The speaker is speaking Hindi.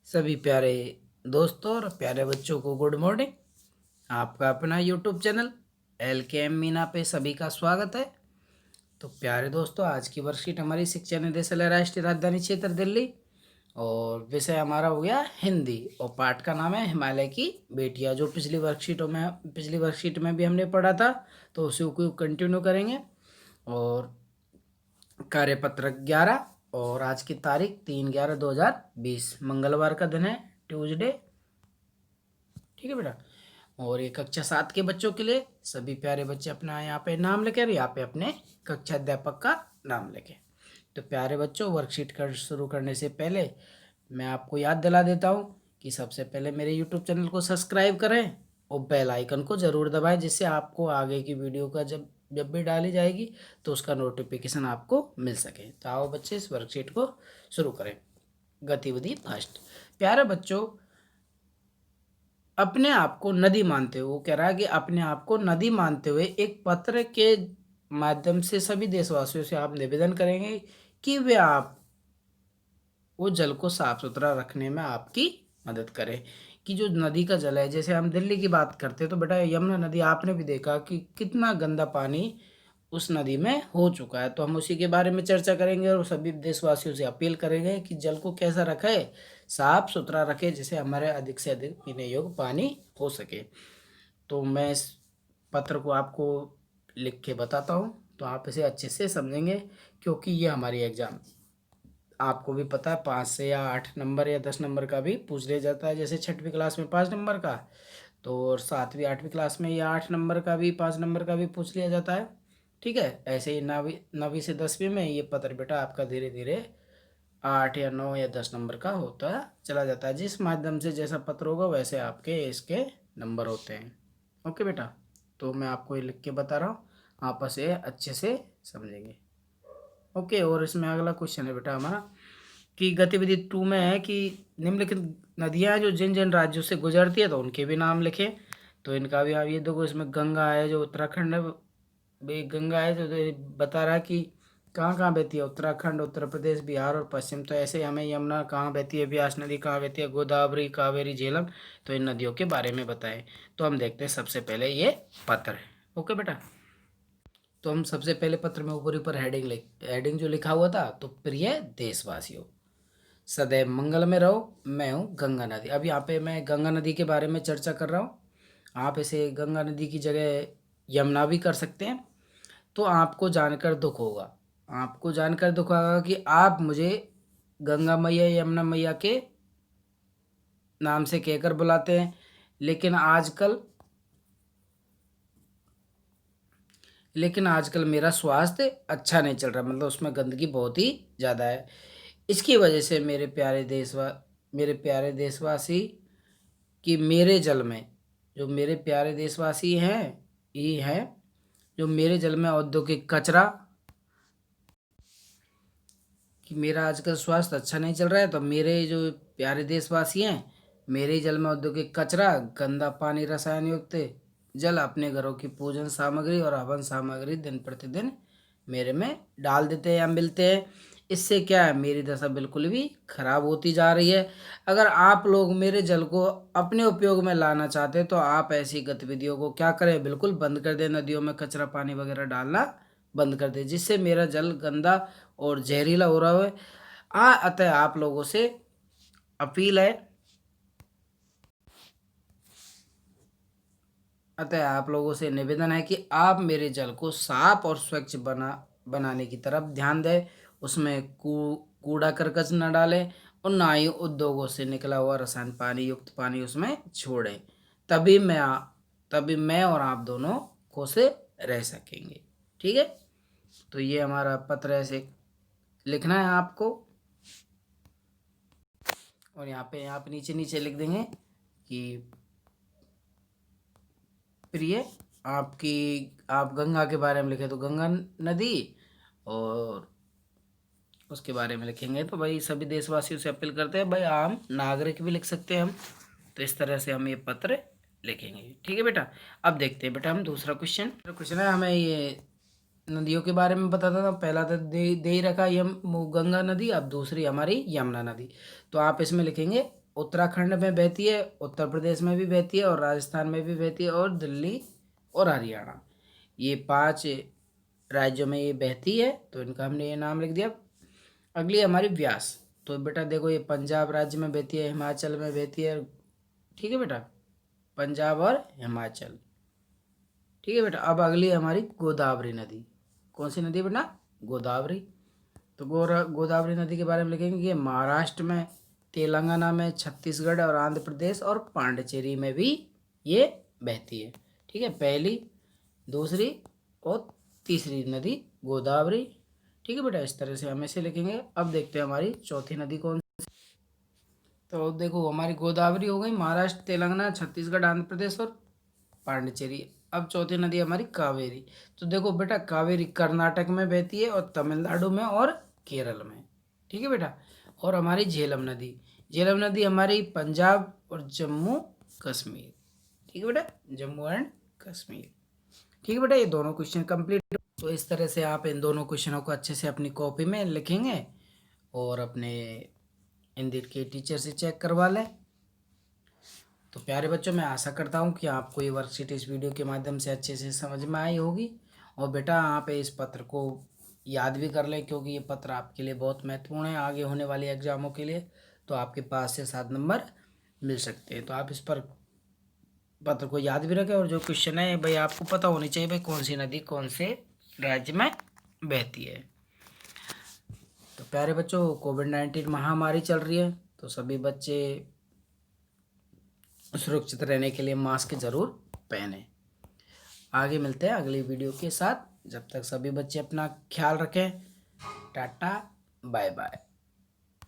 सभी प्यारे दोस्तों और प्यारे बच्चों को गुड मॉर्निंग। आपका अपना यूट्यूब चैनल LKM मीना पे सभी का स्वागत है। तो प्यारे दोस्तों, आज की वर्कशीट हमारी शिक्षा निदेशालय राष्ट्रीय राजधानी क्षेत्र दिल्ली और विषय हमारा हो गया हिंदी और पाठ का नाम है हिमालय की बेटियां, जो पिछली वर्कशीट में भी हमने पढ़ा था, तो उसी को कंटिन्यू करेंगे। और कार्यपत्र 11 और आज की तारीख 3/11/2020 मंगलवार का दिन है, ट्यूसडे। ठीक है बेटा। और ये कक्षा 7 के बच्चों के लिए सभी प्यारे बच्चे अपना यहाँ पे नाम लिखे और यहाँ पे अपने कक्षा अध्यापक का नाम लिखे। तो प्यारे बच्चों, वर्कशीट शुरू करने से पहले मैं आपको याद दिला देता हूँ कि सबसे पहले मेरे यूट्यूब चैनल को सब्सक्राइब करें और बेल आइकन को ज़रूर दबाएं, जिससे आपको आगे की वीडियो का जब भी डाली जाएगी तो उसका नोटिफिकेशन आपको मिल सके। तो आओ बच्चे, इस वर्कशीट को शुरू करें। गतिविधि फर्स्ट। प्यारे बच्चों, अपने आप को नदी मानते हुए, वो कह रहा है कि अपने आप को नदी मानते हुए एक पत्र के माध्यम से सभी देशवासियों से आप निवेदन करेंगे कि वे आप वो जल को साफ सुथरा रखने में आपकी मदद करें। कि जो नदी का जल है, जैसे हम दिल्ली की बात करते हैं तो बेटा यमुना नदी आपने भी देखा कि कितना गंदा पानी उस नदी में हो चुका है। तो हम उसी के बारे में चर्चा करेंगे और सभी देशवासियों से अपील करेंगे कि जल को कैसा रखे, साफ सुथरा रखे, जिससे हमारे अधिक से अधिक पीने योग्य पानी हो सके। तो मैं इस पत्र को आपको लिख के बताता हूँ, तो आप इसे अच्छे से समझेंगे, क्योंकि ये हमारी एग्जाम, आपको भी पता है, 5 से या 8 नंबर या 10 नंबर का भी पूछ लिया जाता है। जैसे 6वीं क्लास में 5 नंबर का, तो और 7वीं 8वीं क्लास में या 8 नंबर का भी 5 नंबर का भी पूछ लिया जाता है। ठीक है, ऐसे ही 9वीं से 10वीं में ये पत्र बेटा आपका धीरे धीरे 8 या 9 या 10 नंबर का होता चला जाता है। जिस माध्यम से जैसा पत्र होगा वैसे आपके इसके नंबर होते हैं। ओके बेटा, तो मैं आपको ये लिख के बता रहा हूँ, आप इसे अच्छे से समझेंगे। ओके, और इसमें अगला क्वेश्चन है बेटा हमारा कि गतिविधि 2 में है कि निम्नलिखित नदियाँ जो जिन जिन राज्यों से गुजरती है तो उनके भी नाम लिखें। तो इनका भी आप ये देखो, इसमें गंगा है जो उत्तराखंड है, गंगा है जो बता रहा है कि कहाँ कहाँ बहती है, उत्तराखंड, उत्तर प्रदेश, बिहार और पश्चिम। तो ऐसे ही हमें यमुना कहाँ बहती है, ब्यास नदी कहाँ बहती है, गोदावरी, कावेरी, झेलम, तो इन नदियों के बारे में बताएं। तो हम देखते हैं सबसे पहले ये पत्र है। ओके बेटा, तो हम सबसे पहले पत्र में ऊपर ऊपर हेडिंग जो लिखा हुआ था, तो प्रिय देशवासियों, सदैव मंगल में रहो, मैं हूँ गंगा नदी। अब यहाँ पे मैं गंगा नदी के बारे में चर्चा कर रहा हूँ। आप इसे गंगा नदी की जगह यमुना भी कर सकते हैं। तो आपको जानकर दुख होगा, कि आप मुझे गंगा मैया, यमुना मैया के नाम से कहकर बुलाते हैं, लेकिन आजकल मेरा स्वास्थ्य अच्छा नहीं चल रहा, मतलब उसमें गंदगी बहुत ही ज़्यादा है। इसकी वजह से मेरे प्यारे देशवासी कि मेरे जल में, जो मेरे प्यारे देशवासी हैं, ये हैं जो मेरे जल में औद्योगिक कचरा, कि मेरा आजकल स्वास्थ्य अच्छा नहीं चल रहा है, तो मेरे जो प्यारे देशवासी हैं, मेरे जल में औद्योगिक कचरा, गंदा पानी, रसायन युक्त जल, अपने घरों की पूजन सामग्री और हवन सामग्री दिन प्रतिदिन मेरे में डाल देते हैं या मिलते हैं। इससे क्या है, मेरी दशा बिल्कुल भी खराब होती जा रही है। अगर आप लोग मेरे जल को अपने उपयोग में लाना चाहते हैं तो आप ऐसी गतिविधियों को क्या करें, बिल्कुल बंद कर दें। नदियों में कचरा पानी वगैरह डालना बंद कर दें, जिससे मेरा जल गंदा और जहरीला हो रहा है। अतः आप लोगों से अपील है, अतः आप लोगों से निवेदन है कि आप मेरे जल को साफ और स्वच्छ बनाने की तरफ ध्यान दें। उसमें कूड़ा करकट न डालें और ना ही उद्योगों से निकला हुआ रसायन पानी युक्त पानी उसमें छोड़ें। तभी मैं और आप दोनों खुश रह सकेंगे। ठीक है, तो ये हमारा पत्र ऐसे लिखना है आपको, और यहाँ पे आप नीचे नीचे लिख देंगे कि प्रिय आप गंगा के बारे में लिखे तो गंगा नदी, और उसके बारे में लिखेंगे तो भाई सभी देशवासियों से अपील करते हैं, भाई आम नागरिक भी लिख सकते हैं हम। तो इस तरह से हम ये पत्र लिखेंगे। ठीक है बेटा, अब देखते हैं बेटा हम दूसरा क्वेश्चन है, हमें ये नदियों के बारे में बताता था। पहला तो दे ही रखा गंगा नदी, अब दूसरी हमारी यमुना नदी। तो आप इसमें लिखेंगे उत्तराखंड में बहती है, उत्तर प्रदेश में भी बहती है और राजस्थान में भी बहती है और दिल्ली और हरियाणा, ये 5 राज्यों में ये बहती है, तो इनका हमने ये नाम लिख दिया। अगली हमारी व्यास, तो बेटा देखो ये पंजाब राज्य में बहती है, हिमाचल में बहती है, ठीक है बेटा, पंजाब और हिमाचल, ठीक है बेटा। अब अगली हमारी गोदावरी नदी, कौन सी नदी बेटा? गोदावरी। तो गोदावरी नदी के बारे में लिखेंगे कि महाराष्ट्र में, तेलंगाना में, छत्तीसगढ़ और आंध्र प्रदेश और पांडिचेरी में भी ये बहती है, ठीक है, पहली, दूसरी और तीसरी नदी गोदावरी, ठीक है बेटा। इस तरह से हम इसे लिखेंगे। अब देखते हैं हमारी चौथी नदी कौन सी। तो देखो हमारी गोदावरी हो गई, महाराष्ट्र, तेलंगाना, छत्तीसगढ़, आंध्र प्रदेश और पांडिचेरी। अब चौथी नदी हमारी कावेरी। तो देखो बेटा कावेरी कर्नाटक में बहती है और तमिलनाडु में और केरल में, ठीक है बेटा। और हमारी झेलम नदी, झेलम नदी हमारी पंजाब और जम्मू कश्मीर, ठीक है बेटा, जम्मू एंड कश्मीर, ठीक है बेटा। ये दोनों क्वेश्चन कंप्लीट। तो इस तरह से आप इन दोनों क्वेश्चनों को अच्छे से अपनी कॉपी में लिखेंगे और अपने हिंदी के टीचर से चेक करवा लें। तो प्यारे बच्चों, मैं आशा करता हूँ कि आपको ये वर्कशीट इस वीडियो के माध्यम से अच्छे से समझ में आई होगी। और बेटा आप इस पत्र को याद भी कर लें, क्योंकि ये पत्र आपके लिए बहुत महत्वपूर्ण है आगे होने वाली एग्जामों के लिए। तो आपके 5 से 7 नंबर मिल सकते हैं। तो आप इस पर पत्र को याद भी रखें। और जो क्वेश्चन है भाई आपको पता होनी चाहिए भाई कौन सी नदी कौन से राज्य में बहती है। तो प्यारे बच्चों, कोविड-19 महामारी चल रही है, तो सभी बच्चे सुरक्षित रहने के लिए मास्क ज़रूर पहने। आगे मिलते हैं अगली वीडियो के साथ। जब तक सभी बच्चे अपना ख्याल रखें। Tata, bye bye.